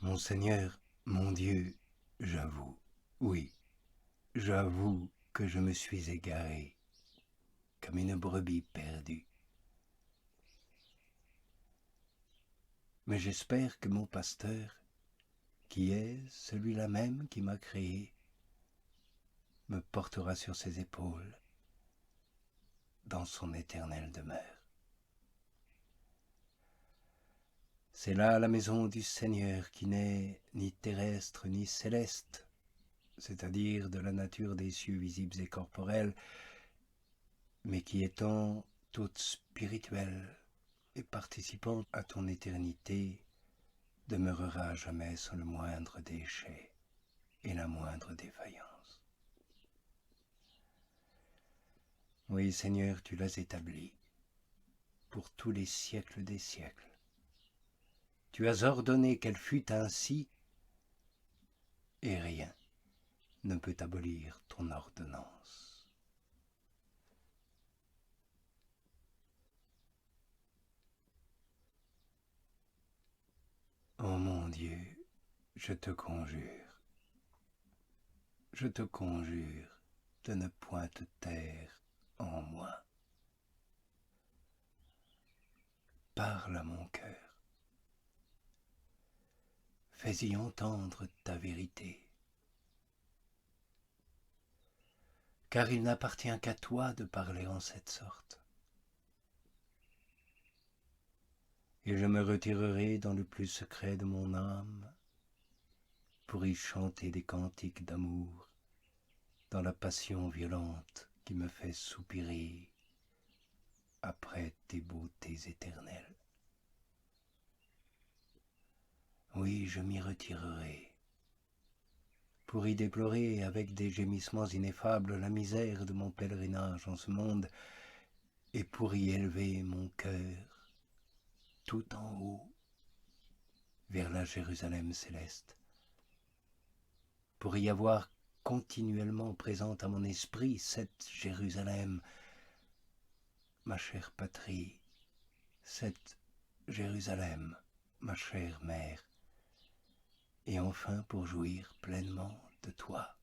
Mon Seigneur, mon Dieu, j'avoue, oui, j'avoue que je me suis égaré comme une brebis perdue. Mais j'espère que mon pasteur, qui est celui-là même qui m'a créé, me portera sur ses épaules dans son éternelle demeure. C'est là la maison du Seigneur qui n'est ni terrestre ni céleste, c'est-à-dire de la nature des cieux visibles et corporels, mais qui étant toute spirituelle et participant à ton éternité, demeurera à jamais sans le moindre déchet et la moindre défaillance. Oui, Seigneur, tu l'as établi pour tous les siècles des siècles. Tu as ordonné qu'elle fût ainsi, et rien ne peut abolir ton ordonnance. Oh mon Dieu, je te conjure de ne point te taire en moi. Parle à mon cœur, fais-y entendre ta vérité, car il n'appartient qu'à toi de parler en cette sorte. Et je me retirerai dans le plus secret de mon âme pour y chanter des cantiques d'amour dans la passion violente qui me fait soupirer après tes beautés éternelles. Oui, je m'y retirerai pour y déplorer avec des gémissements ineffables la misère de mon pèlerinage en ce monde et pour y élever mon cœur tout en haut vers la Jérusalem céleste, pour y avoir continuellement présente à mon esprit cette Jérusalem, ma chère patrie, cette Jérusalem, ma chère mère, et enfin pour jouir pleinement de toi,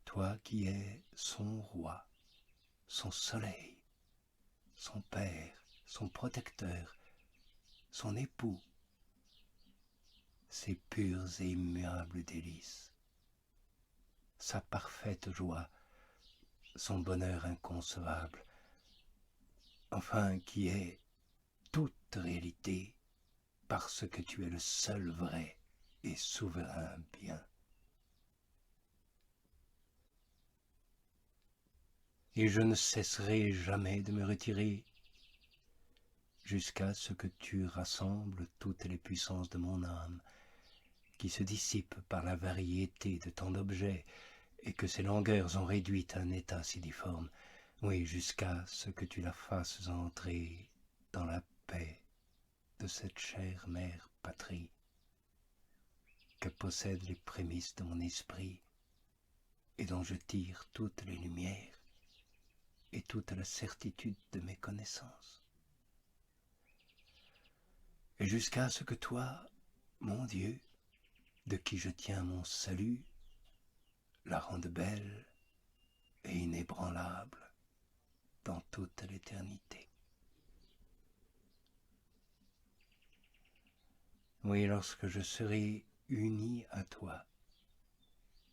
toi qui es son roi, son soleil, son père, son protecteur, son époux, ses purs et immuables délices, sa parfaite joie, son bonheur inconcevable, enfin qui est toute réalité parce que tu es le seul vrai et souverain bien. Et je ne cesserai jamais de me retirer jusqu'à ce que tu rassembles toutes les puissances de mon âme, qui se dissipent par la variété de tant d'objets, et que ces longueurs ont réduit à un état si difforme, oui, jusqu'à ce que tu la fasses entrer dans la paix de cette chère mère patrie, que possèdent les prémices de mon esprit, et dont je tire toutes les lumières et toute la certitude de mes connaissances. Et jusqu'à ce que toi, mon Dieu, de qui je tiens mon salut, la rende belle et inébranlable dans toute l'éternité. Oui, lorsque je serai uni à toi,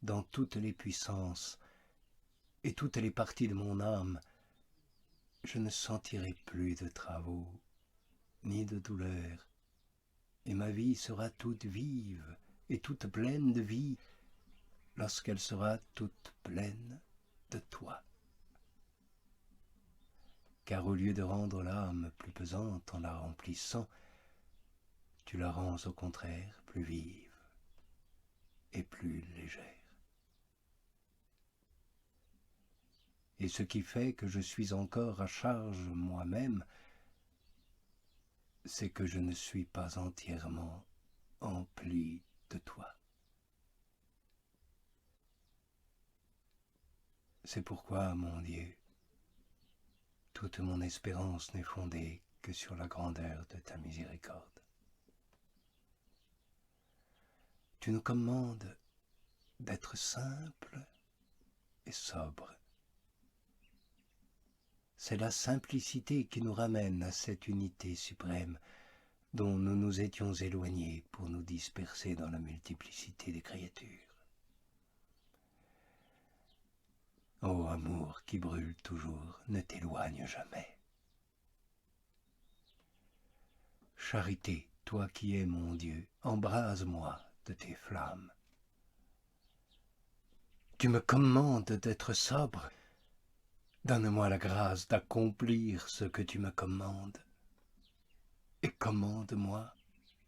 dans toutes les puissances et toutes les parties de mon âme, je ne sentirai plus de travaux, ni de douleur, et ma vie sera toute vive et toute pleine de vie lorsqu'elle sera toute pleine de toi. Car au lieu de rendre l'âme plus pesante en la remplissant, tu la rends au contraire plus vive et plus légère. Et ce qui fait que je suis encore à charge moi-même, c'est que je ne suis pas entièrement empli de toi. C'est pourquoi, mon Dieu, toute mon espérance n'est fondée que sur la grandeur de ta miséricorde. Tu nous commandes d'être simples et sobres. C'est la simplicité qui nous ramène à cette unité suprême dont nous nous étions éloignés pour nous disperser dans la multiplicité des créatures. Ô amour qui brûle toujours, ne t'éloigne jamais. Charité, toi qui es mon Dieu, embrase-moi de tes flammes. Tu me commandes d'être sobre, donne-moi la grâce d'accomplir ce que tu me commandes, et commande-moi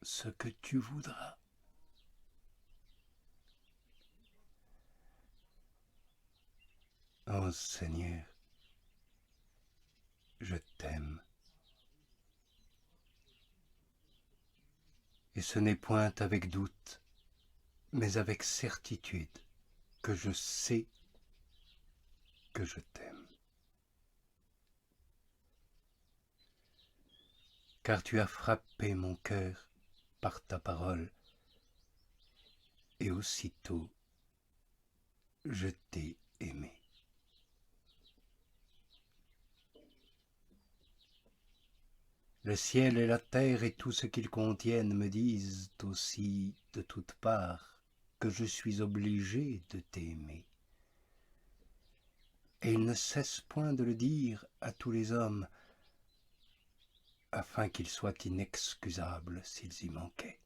ce que tu voudras. Ô Seigneur, je t'aime. Et ce n'est point avec doute, mais avec certitude que je sais que je t'aime. Car tu as frappé mon cœur par ta parole, et aussitôt je t'ai aimé. Le ciel et la terre et tout ce qu'ils contiennent me disent aussi de toutes parts que je suis obligé de t'aimer. Et ils ne cessent point de le dire à tous les hommes, afin qu'ils soient inexcusables s'ils y manquaient.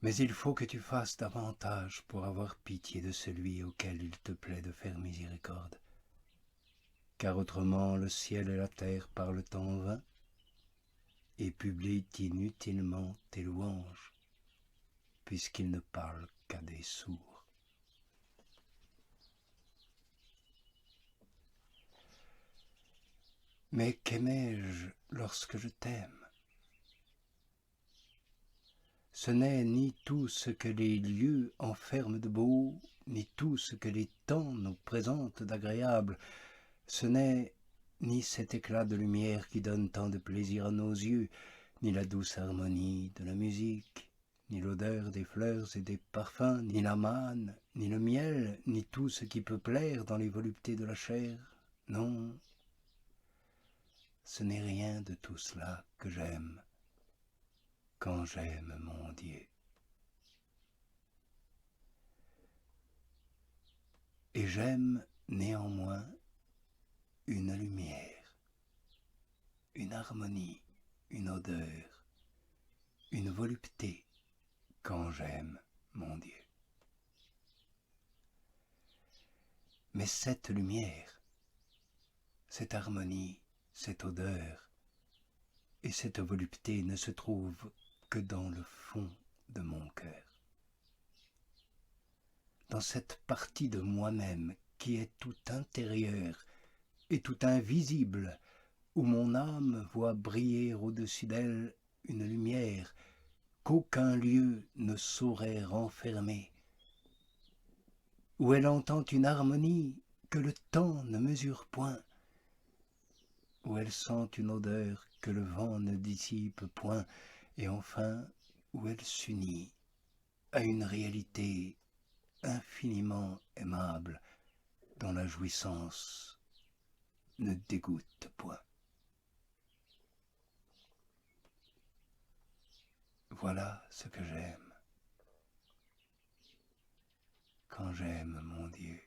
Mais il faut que tu fasses davantage pour avoir pitié de celui auquel il te plaît de faire miséricorde. Car autrement le ciel et la terre parlent en vain, et publient inutilement tes louanges, puisqu'ils ne parlent qu'à des sourds. Mais qu'aimais-je lorsque je t'aime? Ce n'est ni tout ce que les lieux enferment de beau, ni tout ce que les temps nous présentent d'agréable. Ce n'est ni cet éclat de lumière qui donne tant de plaisir à nos yeux, ni la douce harmonie de la musique, ni l'odeur des fleurs et des parfums, ni la manne, ni le miel, ni tout ce qui peut plaire dans les voluptés de la chair. Non, ce n'est rien de tout cela que j'aime quand j'aime mon Dieu. Et j'aime néanmoins une lumière, une harmonie, une odeur, une volupté quand j'aime mon Dieu. Mais cette lumière, cette harmonie, cette odeur et cette volupté ne se trouvent que dans le fond de mon cœur, dans cette partie de moi-même qui est tout intérieure et tout invisible, où mon âme voit briller au-dessus d'elle une lumière qu'aucun lieu ne saurait renfermer, où elle entend une harmonie que le temps ne mesure point, où elle sent une odeur que le vent ne dissipe point, et enfin où elle s'unit à une réalité infiniment aimable dont la jouissance ne dégoûte point. Voilà ce que j'aime quand j'aime mon Dieu.